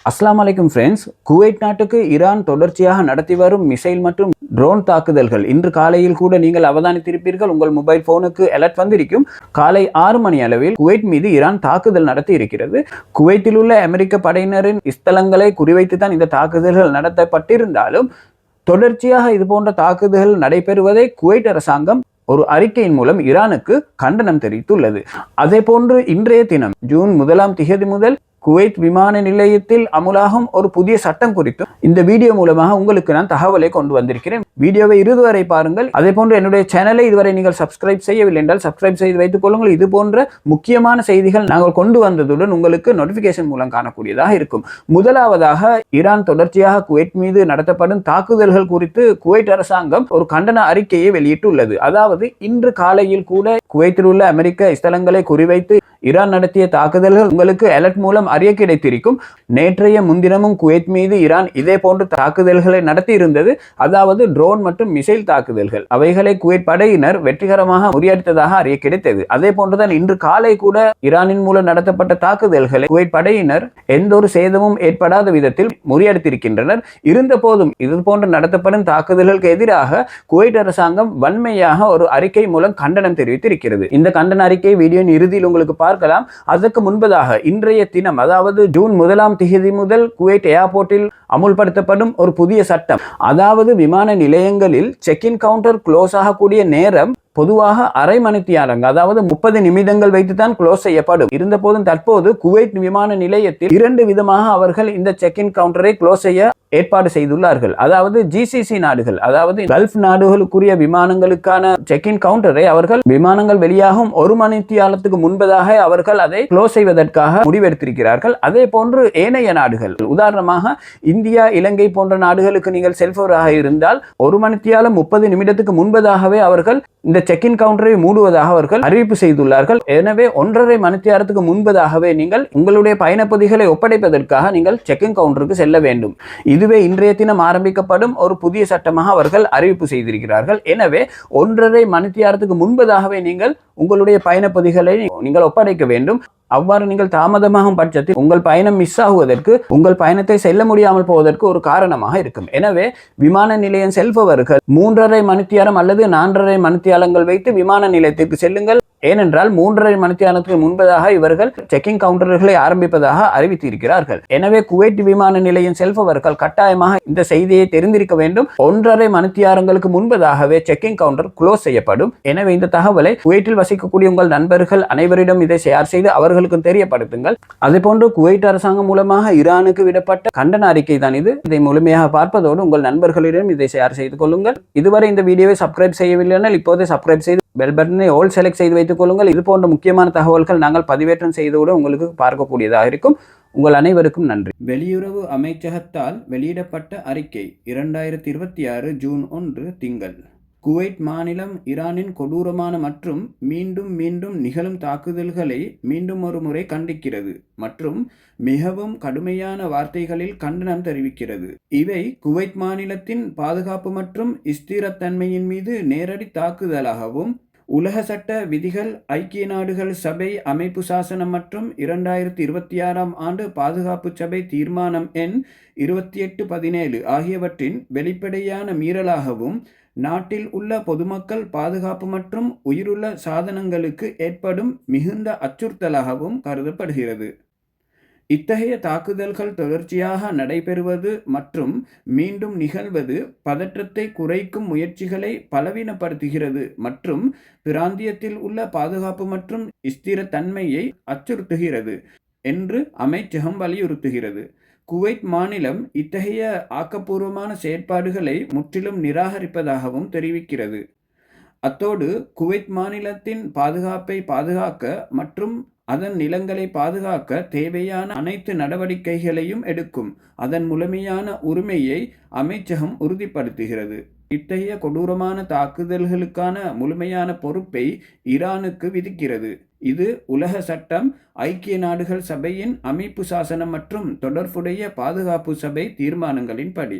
அஸ்ஸலாமு அலைக்கும் friends. Kuwait நாட்டுக்கு ஈரான் தொடர்ச்சியாக நடத்தி வரும் மிசைல் மற்றும் ட்ரோன் தாக்குதல்கள் இன்று காலையில் கூட நீங்கள் அவதானித்திருப்பீர்கள். உங்கள் மொபைல் போனுக்கு அலர்ட் வந்திருக்கும். காலை 6 மணி அளவில் குவைத் மீது ஈரான் தாக்குதல் நடத்தி இருக்கிறது. குவைத்தில் உள்ள அமெரிக்க படையினரின் ஸ்தலங்களை குறிவைத்து தான் இந்த தாக்குதல்கள் நடத்தப்பட்டிருந்தாலும் தொடர்ச்சியாக இது போன்ற தாக்குதல்கள் நடைபெறுவதை குவைத் அரசாங்கம் ஒரு அறிக்கையின் மூலம் ஈரானுக்கு கண்டனம் தெரிவித்துள்ளது. அதே போன்று இன்றைய தினம் ஜூன் 1 முதல் குவைத் விமான நிலையத்தில் அமுலாகும் ஒரு புதிய சட்டம் குறித்து இந்த வீடியோ மூலமாக உங்களுக்கு நான் தகவலை கொண்டு வந்திருக்கிறேன். வீடியோவை இறுதி வரை பாருங்கள். அதே போன்று என்னுடைய சேனலை இதுவரை நீங்கள் சப்ஸ்கிரைப் செய்யவில்லை என்றால் சப்ஸ்கிரைப் செய்து வைத்துக் கொள்ளுங்கள். இது போன்ற முக்கியமான செய்திகள் நாங்கள் கொண்டு வந்ததுடன் உங்களுக்கு நோட்டிபிகேஷன் மூலம் காணக்கூடியதாக இருக்கும். முதலாவதாக ஈரான் தொடர்ச்சியாக குவைத் மீது நடத்தப்படும் தாக்குதல்கள் குறித்து குவைத் அரசாங்கம் ஒரு கண்டன அறிக்கையை வெளியிட்டுள்ளது. அதாவது இன்று காலையில் கூட குவைத்தில் உள்ள அமெரிக்க ஸ்தலங்களை குறிவைத்து ஈரான் நடத்திய தாக்குதல்கள் உங்களுக்கு அலர்ட் மூலம் அறிய கிடைத்திருக்கும். நேற்றைய முன்தினமும் குவைத் மீது ஈரான் இதே போன்ற தாக்குதல்களை நடத்தி இருந்தது. அதாவது ட்ரோன் மற்றும் மிசைல் தாக்குதல்கள். அவைகளை குவைத் படையினர் வெற்றிகரமாக முறியடித்ததாக அறிய கிடைத்தது. அதே போன்றுதான் இன்று காலை கூட ஈரானின் மூலம் நடத்தப்பட்ட தாக்குதல்களை குவைத் படையினர் எந்த ஒரு சேதமும் ஏற்படாத விதத்தில் முறியடித்திருக்கின்றனர். இருந்த போதும் இது போன்று நடத்தப்படும் தாக்குதல்களுக்கு எதிராக குவைத் அரசாங்கம் வன்மையாக ஒரு அறிக்கை மூலம் கண்டனம் தெரிவித்திருக்கிறது. இந்த கண்டன அறிக்கை வீடியோவின் இறுதியில் உங்களுக்கு பார்க்கலாம். அதற்கு முன்பதாக இன்றைய தினம் அதாவது ஜூன் 1 முதல் குவைத் ஏர்போர்ட்டில் அமுல்படுத்தப்படும் ஒரு புதிய சட்டம். அதாவது விமான நிலையங்களில் செக்இன் கவுண்டர் க்ளோஸ் ஆகக்கூடிய நேரம் பொதுவாக அரை மணித்தியாலங்க அதாவது 30 நிமிடங்கள் வைத்துதான் க்ளோஸ் செய்யப்படும். இருந்த போதும் தற்போது குவைத் விமான நிலையத்தில் 2 விதமாக அவர்கள் இந்த செக்இன் கவுண்டரை க்ளோஸ் செய்ய ஏற்பாடு செய்துள்ளார்கள். அதாவது ஜிசிசி நாடுகள் அதாவது கல்ஃப் நாடுகளுக்குரிய விமானங்களுக்கான செக்இன் கவுண்டரை அவர்கள் விமானங்கள் வெளியாகும் 1 மணித்தியாலத்துக்கு முன்பதாக அவர்கள் அதை க்ளோஸ் செய்வதற்காக முடிவெடுத்திருக்கிறார்கள். அதே போன்று ஏனைய நாடுகள் உதாரணமாக இந்தியா, இலங்கை போன்ற நாடுகளுக்கு நீங்கள் செல்பவராக இருந்தால் 1 மணித்தியாலம் 30 நிமிடத்துக்கு முன்பதாகவே அவர்கள் இந்த செக்இன் கவுண்டரை மூடுவதாக அவர்கள் அறிவிப்பு செய்துள்ளார்கள். எனவே 1.5 மணித்தியாலத்துக்கு முன்பதாகவே நீங்கள் உங்களுடைய பயணப்பதிகளை ஒப்படைப்பதற்காக நீங்கள் செக்இன் கவுண்டருக்கு செல்ல வேண்டும். இதுவே இன்றைய தினம் ஆரம்பிக்கப்படும் ஒரு புதிய சட்டமாக அவர்கள் அறிவிப்பு செய்திருக்கிறார்கள். எனவே 1.5 மணித்தியாலத்துக்கு முன்பதாகவே நீங்கள் உங்களுடைய பயணப்பதிகளை நீங்கள் ஒப்படைக்க வேண்டும். அவ்வாறு நீங்கள் தாமதமாகும் பட்சத்தில் உங்கள் பயணம் மிஸ் ஆகுவதற்கு, உங்கள் பயணத்தை செல்ல முடியாமல் போவதற்கு ஒரு காரணமாக இருக்கும். எனவே விமான நிலையம் செல்பவர்கள் 3.5 மணித்தியாலம் அல்லது 4.5 மணித்தியாலங்கள் வைத்து விமான நிலையத்திற்கு செல்லுங்கள். ஏனென்றால் 3.5 மணித்தியாலத்துக்கு முன்பதாக இவர்கள் செக்கிங் கவுண்டர்களை ஆரம்பிப்பதாக அறிவித்திருக்கிறார்கள். எனவே குவைத் விமான நிலையம் செல்பவர்கள் கட்டாயமாக இந்த செய்தியை தெரிந்திருக்க வேண்டும். 1.5 மணித்தியாலங்களுக்கு முன்பதாகவே செக்கிங் கவுண்டர் க்ளோஸ் செய்யப்படும். எனவே இந்த தகவலை குவைத்தில் வசிக்கக்கூடிய உங்கள் நண்பர்கள் அனைவரிடம் இதை ஷேர் செய்து அவர்களுக்கு தெரியப்படுத்துங்கள். அதே போன்று குவைத் அரசாங்கம் மூலமாக ஈரானுக்கு விடப்பட்ட கண்டன அறிக்கை தான் இது. இதை முழுமையாக பார்ப்பதோடு உங்கள் நண்பர்களிடம் இதை ஷேர் செய்து கொள்ளுங்கள். இதுவரை இந்த வீடியோவை சப்ஸ்கிரைப் செய்யவில்லை என்றால் இப்போதே சப்ஸ்கிரைப் செய்து பெல் பட்டனை ஆல் செலக்ட் செய்து வைத்துக் கொள்ளுங்கள். இது போன்ற முக்கியமான தகவல்கள் நாங்கள் பதிவேற்றம் செய்தவுடன் உங்களுக்கு பார்க்கக்கூடியதாக இருக்கும். உங்கள் அனைவருக்கும் நன்றி. வெளியுறவு அமைச்சகத்தால் வெளியிடப்பட்ட அறிக்கை 2026 ஜூன் 1 திங்கள். குவைத் மாநிலம் ஈரானின் கொடூரமான மற்றும் மீண்டும் மீண்டும் நிகழும் தாக்குதல்களை மீண்டும் ஒரு முறை கண்டிக்கிறது மற்றும் மிகவும் கடுமையான வார்த்தைகளில் கண்டனம் தெரிவிக்கிறது. இவை குவைத் மாநிலத்தின் பாதுகாப்பு மற்றும் ஸ்திரத்தன்மையின் மீது நேரடி தாக்குதலாகவும் உலக சட்ட விதிகள், ஐக்கிய நாடுகள் சபை அமைப்பு சாசனம் மற்றும் 2026ஆம் ஆண்டு பாதுகாப்பு சபை தீர்மானம் எண் 2817 ஆகியவற்றின் வெளிப்படையான மீறலாகவும் நாட்டில் உள்ள பொதுமக்கள் பாதுகாப்பு மற்றும் உயிருள்ள சாதனங்களுக்கு ஏற்படும் மிகுந்த அச்சுறுத்தலாகவும் கருதப்படுகிறது. இத்தகைய தாக்குதல்கள் தொடர்ச்சியாக நடைபெறுவது மற்றும் மீண்டும் நிகழ்வது பதற்றத்தை குறைக்கும் முயற்சிகளை பலவீனப்படுத்துகிறது மற்றும் பிராந்தியத்தில் உள்ள பாதுகாப்பு மற்றும் ஸ்திரத்தன்மையை அச்சுறுத்துகிறது என்று அமைச்சகம் வலியுறுத்துகிறது. குவைத் மாநிலம் இத்தகைய ஆக்கப்பூர்வமான செயற்பாடுகளை முற்றிலும் நிராகரிப்பதாகவும் தெரிவிக்கிறது. அத்தோடு குவைத் மாநிலத்தின் பாதுகாப்பை பாதுகாக்க மற்றும் அதன் நிலங்களை பாதுகாக்க தேவையான அனைத்து நடவடிக்கைகளையும் எடுக்கும் அதன் முழுமையான உரிமையை அமைச்சகம் உறுதிப்படுத்துகிறது. இத்தகைய கொடூரமான தாக்குதல்களுக்கான முழுமையான பொறுப்பை ஈரானுக்கு விதிக்கிறது. இது உலக சட்டம், ஐக்கிய நாடுகள் சபையின் அமைப்பு சாசனம் மற்றும் தொடர்புடைய பாதுகாப்பு சபை தீர்மானங்களின்படி